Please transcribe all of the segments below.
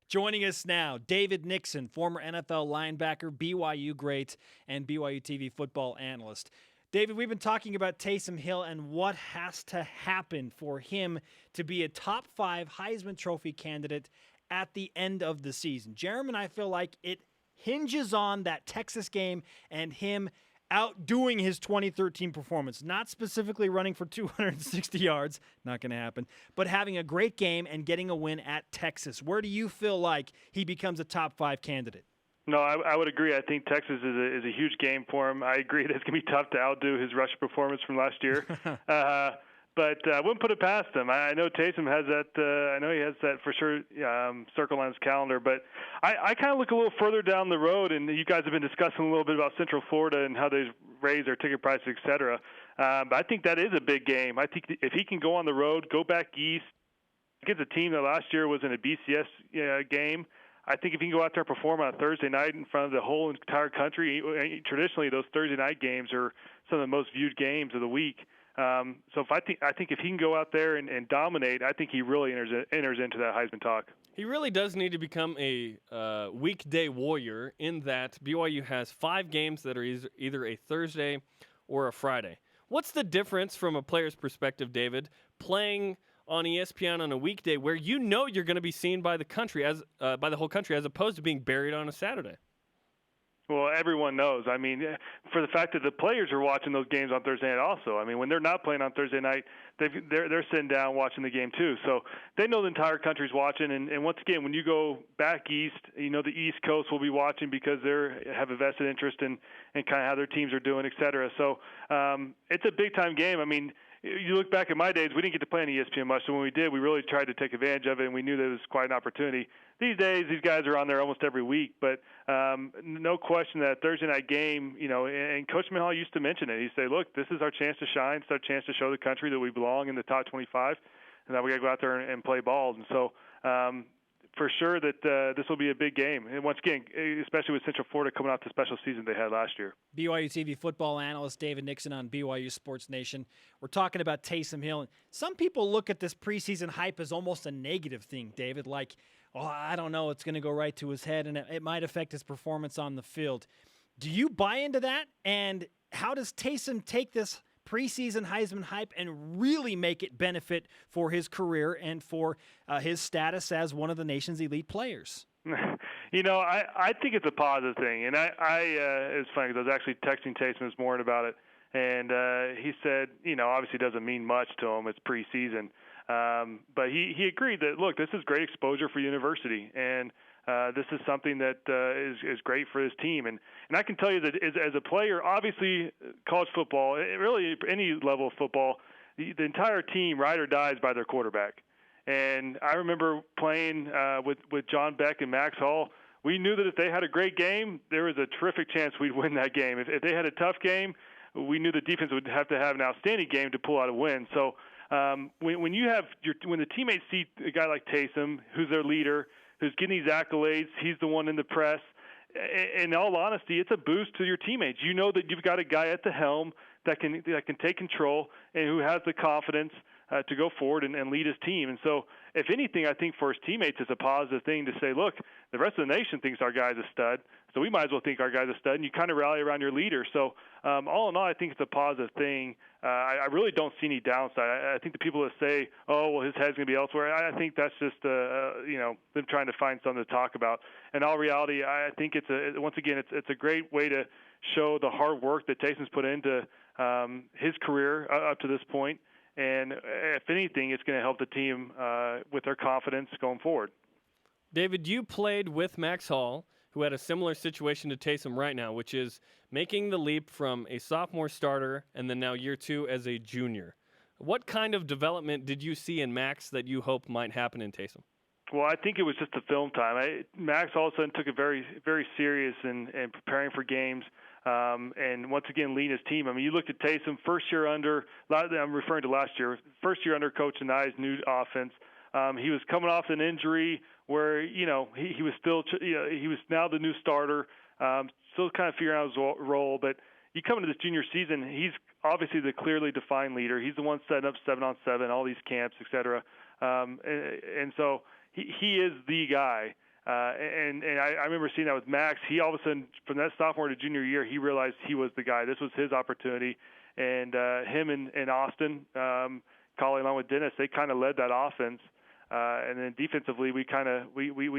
Joining us now, David Nixon, former NFL linebacker, BYU great, and BYU TV football analyst. David, we've been talking about Taysom Hill and what has to happen for him to be a top 5 Heisman Trophy candidate at the end of the season. Jeremy and I feel like it hinges on that Texas game and him outdoing his 2013 performance, not specifically running for 260 yards, not going to happen, but having a great game and getting a win at Texas. Where do you feel like he becomes a top 5 candidate? No, I would agree. I think Texas is a huge game for him. I agree that it's going to be tough to outdo his rush performance from last year. But I wouldn't put it past him. I know Taysom has that. I know he has that for sure circle on his calendar. But I kind of look a little further down the road, and you guys have been discussing a little bit about Central Florida and how they raise their ticket prices, et cetera. But I think that is a big game. I think if he can go on the road, go back east, against a team that last year was in a BCS game, I think if he can go out there and perform on a Thursday night in front of the whole entire country, traditionally those Thursday night games are some of the most viewed games of the week. So I think if he can go out there and dominate, I think he really enters into that Heisman talk. He really does need to become a weekday warrior in that BYU has 5 games that are either a Thursday or a Friday. What's the difference from a player's perspective, David, playing on ESPN on a weekday where you know you're going to be seen by the country by the whole country as opposed to being buried on a Saturday? Well, everyone knows. I mean, for the fact that the players are watching those games on Thursday night also. I mean, when they're not playing on Thursday night, they're sitting down watching the game too. So they know the entire country's watching. And once again, when you go back east, you know the East Coast will be watching because they have a vested interest in kind of how their teams are doing, et cetera. So it's a big-time game. I mean, you look back at my days, we didn't get to play on ESPN much. So when we did, we really tried to take advantage of it, and we knew that it was quite an opportunity. These days, these guys are on there almost every week. But no question that Thursday night game, you know, and Coach Mihal used to mention it. He'd say, look, this is our chance to shine. It's our chance to show the country that we belong in the top 25, and that we got to go out there and play ball. And so for sure that this will be a big game. And once again, especially with Central Florida coming off the special season they had last year. BYU TV football analyst David Nixon on BYU Sports Nation. We're talking about Taysom Hill. And some people look at this preseason hype as almost a negative thing, David, like, oh, I don't know, it's going to go right to his head and it might affect his performance on the field. Do you buy into that? And how does Taysom take this preseason Heisman hype and really make it benefit for his career and for his status as one of the nation's elite players? You know, I think it's a positive thing. And it's funny because I was actually texting Taysom this morning about it. And he said, you know, obviously it doesn't mean much to him. It's preseason. But he agreed that, look, this is great exposure for university. And this is something that is great for his team. And I can tell you that as a player, obviously college football, really any level of football, the entire team ride or dies by their quarterback. And I remember playing with John Beck and Max Hall. We knew that if they had a great game, there was a terrific chance we'd win that game. If they had a tough game, we knew the defense would have to have an outstanding game to pull out a win. So when the teammates see a guy like Taysom, who's their leader, who's getting these accolades, he's the one in the press. In all honesty, it's a boost to your teammates. You know that you've got a guy at the helm that can take control and who has the confidence to go forward and lead his team. And so, if anything, I think for his teammates, it's a positive thing to say, look, the rest of the nation thinks our guy's a stud, so we might as well think our guy's a stud, and you kind of rally around your leader. So, all in all, I think it's a positive thing. I really don't see any downside. I think the people that say, oh, well, his head's going to be elsewhere, I think that's just, them trying to find something to talk about. In all reality, I think it's a great way to show the hard work that Taysom's put into his career up to this point. And if anything, it's going to help the team with their confidence going forward. David, you played with Max Hall, who had a similar situation to Taysom right now, which is making the leap from a sophomore starter and then now year 2 as a junior. What kind of development did you see in Max that you hope might happen in Taysom? Well, I think it was just the film time. Max all of a sudden took it very, very serious in preparing for games. And once again, leading his team. I mean, you look at Taysom, first year under, I'm referring to last year, first year under Coach Anai's new offense. He was coming off an injury where, he was still, he was now the new starter, still kind of figuring out his role. But you come into this junior season, he's obviously the clearly defined leader. He's the one setting up 7-on-7, all these camps, et cetera. And so he is the guy. And I remember seeing that with Max. He all of a sudden, from that sophomore to junior year, he realized he was the guy. This was his opportunity. And him and Austin, calling along with Dennis, they kind of led that offense. And then defensively, we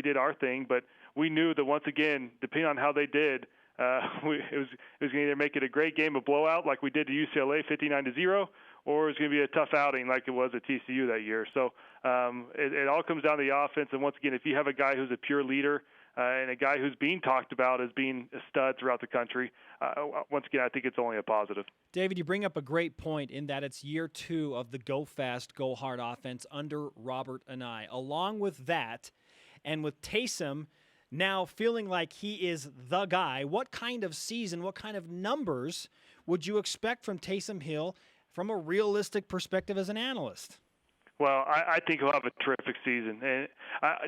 did our thing. But we knew that once again, depending on how they did, it was going to either make it a great game, a blowout like we did to UCLA 59-0, or it's going to be a tough outing like it was at TCU that year. So it all comes down to the offense. And once again, if you have a guy who's a pure leader and a guy who's being talked about as being a stud throughout the country, once again, I think it's only a positive. David, you bring up a great point in that it's year 2 of the go fast, go hard offense under Robert Anae. Along with that, and with Taysom now feeling like he is the guy, what kind of season, what kind of numbers would you expect from Taysom Hill from a realistic perspective as an analyst? Well, I think he'll have a terrific season. And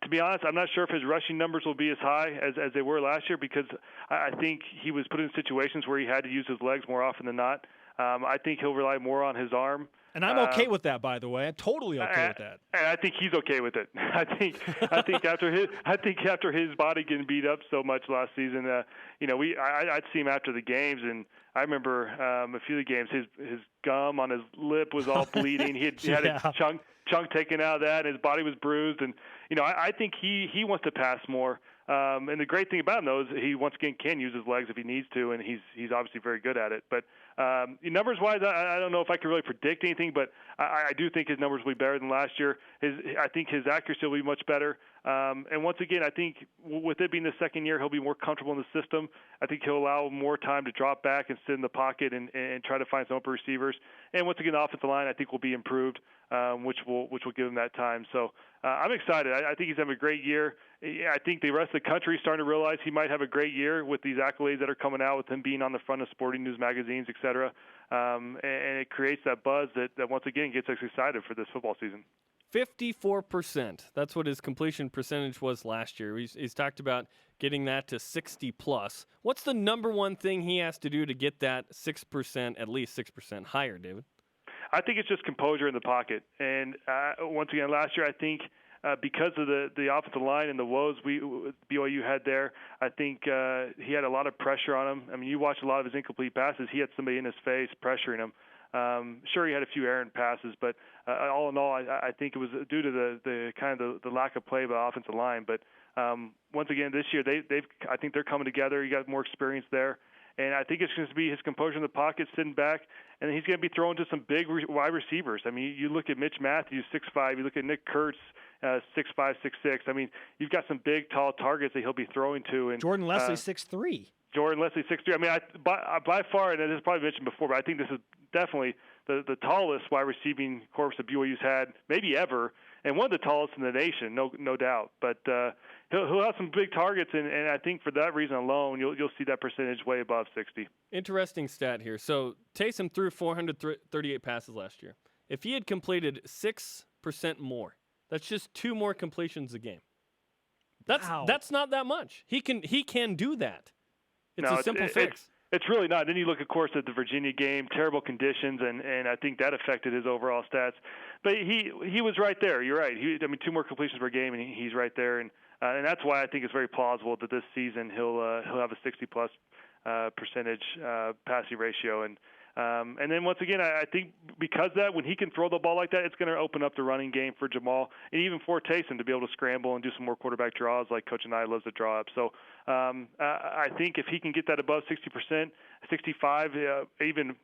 to be honest, I'm not sure if his rushing numbers will be as high as they were last year, because I think he was put in situations where he had to use his legs more often than not. I think he'll rely more on his arm. And I'm okay with that, by the way. I'm totally okay with that. And I think he's okay with it. I think after his body getting beat up so much last season, I'd see him after the games, and I remember a few of the games, his gum on his lip was all bleeding. He had a chunk taken out of that, and his body was bruised. And I think he wants to pass more. And the great thing about him, though, is he once again can use his legs if he needs to, and he's obviously very good at it. But numbers-wise, I don't know if I can really predict anything, but I do think his numbers will be better than last year. I think his accuracy will be much better. And once again, I think with it being the second year, he'll be more comfortable in the system. I think he'll allow more time to drop back and sit in the pocket and try to find some open receivers. And once again, the offensive line, I think, will be improved, which will give him that time. So I'm excited. I think he's having a great year. I think the rest of the country is starting to realize he might have a great year with these accolades that are coming out, with him being on the front of sporting news magazines, et cetera. And it creates that buzz that once again gets us excited for this football season. 54%. That's what his completion percentage was last year. He's talked about getting that to 60+. What's the number one thing he has to do to get that 6%, at least 6% higher, David? I think it's just composure in the pocket. And once again, last year, I think because of the offensive line and the woes BYU had there, I think he had a lot of pressure on him. I mean, you watch a lot of his incomplete passes. He had somebody in his face pressuring him. Sure, he had a few errant passes, but all in all, I think it was due to the kind of the lack of play by the offensive line. But once again, this year I think they're coming together. He got more experience there, and I think it's going to be his composure in the pocket, sitting back, and he's going to be thrown to some big wide receivers. I mean, you look at Mitch Matthews, 6'5", you look at Nick Kurtz, 6'5", 6'6". I mean, you've got some big, tall targets that he'll be throwing to. And Jordan Leslie, 6'3". Jordan Leslie, 6'3". I mean, by far, and this is probably mentioned before, but I think this is definitely the tallest wide receiving corps that BYU's had, maybe ever, and one of the tallest in the nation, no doubt. But he'll have some big targets, and I think for that reason alone, you'll see that percentage way above 60. Interesting stat here. So Taysom threw 438 passes last year. If he had completed 6% more, that's just 2 more completions a game. That's not that much. He can do that. It's a simple fix. It's really not. Then you look, of course, at the Virginia game, terrible conditions, and I think that affected his overall stats. But he was right there. You're right. 2 more completions per game, and he's right there. And that's why I think it's very plausible that this season he'll have a 60+ percentage passing ratio. And then once again, I think because of that, when he can throw the ball like that, it's going to open up the running game for Jamal and even for Taysom to be able to scramble and do some more quarterback draws like Coach and I loves to draw up. So I think if he can get that above 60%, 65, even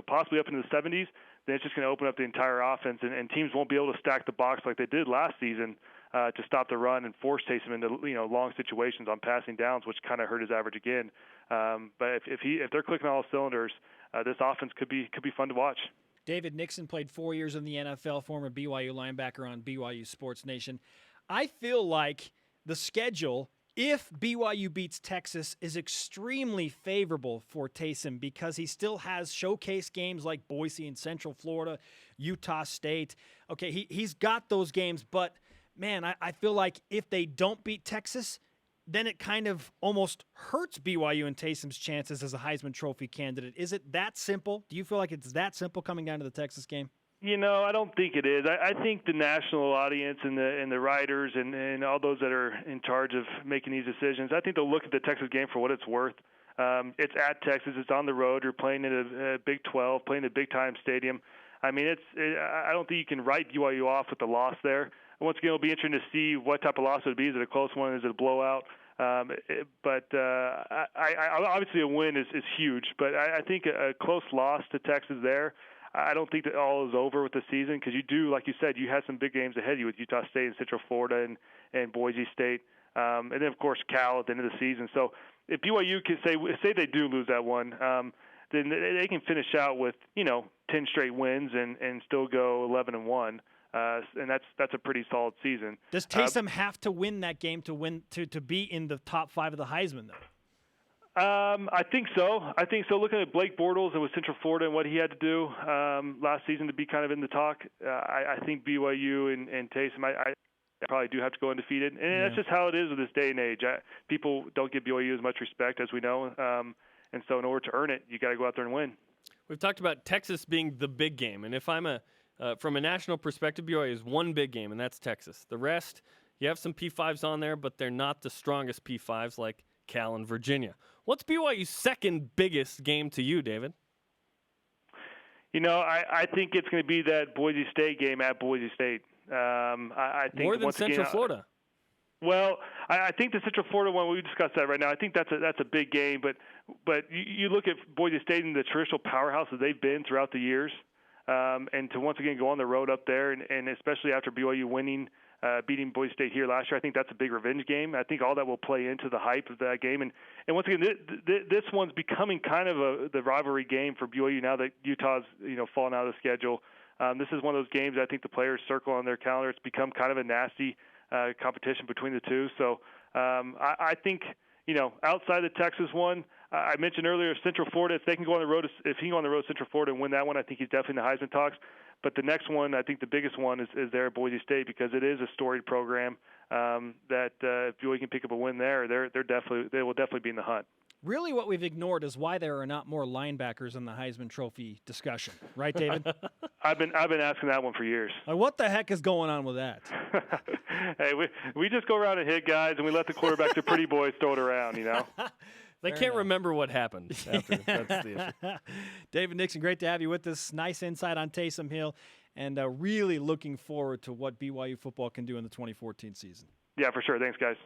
possibly up into the 70s, then it's just going to open up the entire offense, and teams won't be able to stack the box like they did last season to stop the run and force Taysom into long situations on passing downs, which kind of hurt his average again. But if they're clicking all cylinders, this offense could be fun to watch. David Nixon played 4 years in the NFL, former BYU linebacker on BYU Sports Nation. I feel like the schedule, if BYU beats Texas, is extremely favorable for Taysom because he still has showcase games like Boise and Central Florida, Utah State. Okay, he's got those games, but, man, I feel like if they don't beat Texas, then it kind of almost hurts BYU and Taysom's chances as a Heisman Trophy candidate. Is it that simple? Do you feel like it's that simple coming down to the Texas game? I don't think it is. I think the national audience and the writers and all those that are in charge of making these decisions, I think they'll look at the Texas game for what it's worth. It's at Texas. It's on the road. You're playing in a Big 12, playing a big-time stadium. I mean, I don't think you can write BYU off with the loss there. Once again, it'll be interesting to see what type of loss it would be. Is it a close one? Is it a blowout? But obviously a win is huge. But I think a close loss to Texas there, I don't think that all is over with the season, because you do, like you said, you have some big games ahead of you with Utah State and Central Florida and Boise State, and then of course Cal at the end of the season. So if BYU can say they do lose that one, then they can finish out with 10 straight wins and still go 11-1, and that's a pretty solid season. Does Taysom have to win that game to be in the top 5 of the Heisman though? I think so. Looking at Blake Bortles and with Central Florida and what he had to do last season to be kind of in the talk, I think BYU and Taysom, I probably do have to go undefeated. And that's just how it is with this day and age. People don't give BYU as much respect, as we know. And so in order to earn it, you got to go out there and win. We've talked about Texas being the big game. And if I'm from a national perspective, BYU is one big game, and that's Texas. The rest, you have some P5s on there, but they're not the strongest P5s like Cal and Virginia. What's BYU's second biggest game to you, David? I think it's going to be that Boise State game at Boise State. I think more than Central Florida. Well, I think the Central Florida one, we discussed that right now. I think that's a big game, but you look at Boise State and the traditional powerhouse that they've been throughout the years, and to once again go on the road up there, and especially after BYU beating Boise State here last year, I think that's a big revenge game. I think all that will play into the hype of that game. And once again, this one's becoming kind of the rivalry game for BYU now that Utah's fallen out of the schedule. This is one of those games I think the players circle on their calendar. It's become kind of a nasty competition between the two. So I think outside the Texas one, I mentioned earlier Central Florida. If they can go on the road, if he can go on the road to Central Florida and win that one, I think he's definitely in the Heisman talks. But the next one, I think the biggest one is there at Boise State, because it is a storied program that if BYU can pick up a win there, they will definitely be in the hunt. Really, what we've ignored is why there are not more linebackers in the Heisman Trophy discussion, right, David? I've been asking that one for years. What the heck is going on with that? Hey, we just go around and hit guys, and we let the quarterback, the pretty boys, throw it around. They can't remember what happened after. That's the issue. David Nixon, great to have you with us. Nice insight on Taysom Hill, and really looking forward to what BYU football can do in the 2014 season. Yeah, for sure. Thanks, guys.